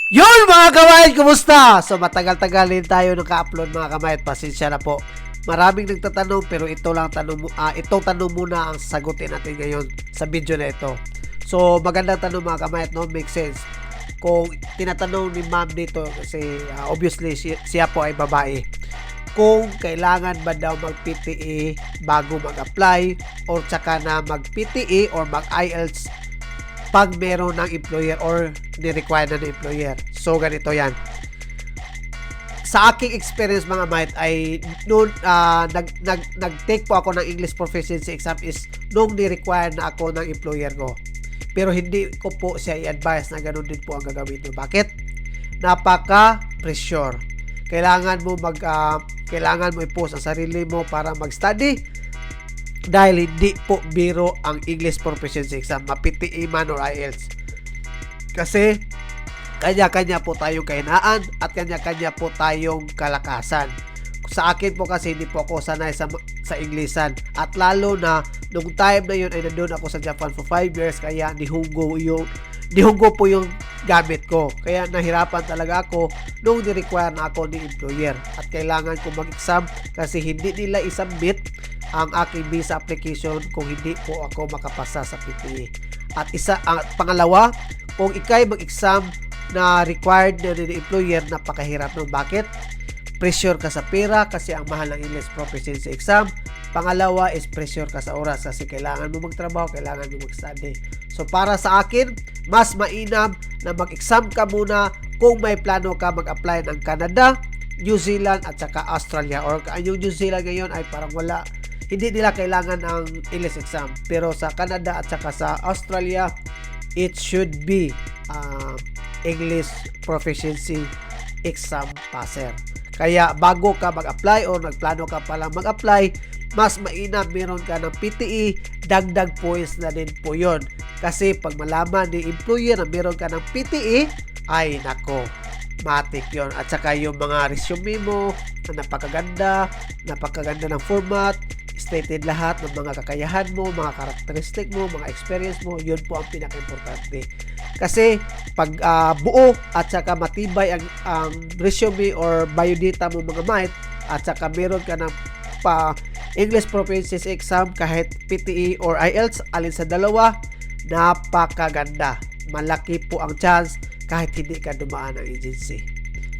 Yun mga kamayat, kumusta? So matagal-tagal din tayo naka-upload mga kamayat, pasensya na po. Maraming nagtatanong pero itong tanong muna ang sagutin natin ngayon sa video na ito. So magandang tanong mga kamayat, no? Make sense. Kung tinatanong ni ma'am dito kasi obviously siya po ay babae. Kung kailangan ba daw mag-PTE bago mag-apply or tsaka na mag-PTE or mag-IELTS pag meron ng employer or ni-require na ng employer. So, ganito yan. Sa aking experience mga mate ay noon nag-take po ako ng English Proficiency Exam is nung ni-require na ako ng employer ko. Pero hindi ko po siya i-advise na ganoon din po ang gagawin nyo. Bakit? Napaka-pressure. Kailangan mo i-post ang sarili mo para mag-study dahil hindi po biro ang English Proficiency Exam, ma-PTE man or IELTS. Kasi kanya-kanya po tayong kahinaan at kanya-kanya po tayong kalakasan. Sa akin po kasi hindi po ako sanay sa Inglesan at lalo na nung time na yun ay nandun ako sa Japan for 5 years kaya nihunggo po yung gamit ko. Kaya nahirapan talaga ako nung ni-require na ako ni employer at kailangan ko mag-exam kasi hindi nila isubmit ang aking visa application kung hindi po ako makapasa sa PTE. At pangalawa, kung ikay mag-exam na required na ng employer, napakahirap nun. Bakit? Pressure ka sa pera kasi ang mahal ng English Proficiency Exam. Pangalawa is pressure ka sa oras kasi kailangan mo magtrabaho, kailangan mo mag-study. So para sa akin, mas mainam na mag-exam ka muna kung may plano ka mag-apply ng Canada, New Zealand at saka Australia. Or yung New Zealand ngayon ay parang hindi nila kailangan ng English exam. Pero sa Canada at saka sa Australia, it should be English Proficiency Exam passer. Kaya bago ka mag-apply or nagplano ka palang mag-apply, mas mainam meron ka ng PTE, dagdag points na din po yun. Kasi pag malaman ni employer na meron ka ng PTE, ay nako, matik yun. At saka yung mga resume mo na napakaganda ng format, stated lahat ng mga kakayahan mo, mga karakteristik mo, mga experience mo, yun po ang pinaka-importante. Kasi pag buo at saka matibay ang resume or biodata mo mga mate, at saka meron ka ng English Proficiency Exam kahit PTE or IELTS, alin sa dalawa, napakaganda. Malaki po ang chance kahit hindi ka dumaan ng agency.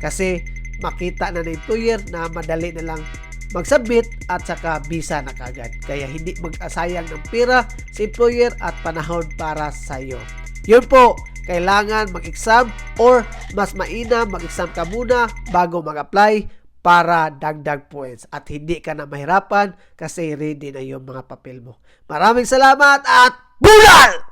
Kasi makita na ng employer na madali na lang mag-submit at saka visa na kagad. Kaya hindi mag-asayang ng pera sa employer at panahon para sa iyo. Yun po, kailangan mag-exam or mas mainam mag-exam ka muna bago mag-apply para dagdag points at hindi ka na mahirapan kasi ready na yung mga papel mo. Maraming salamat at bulal!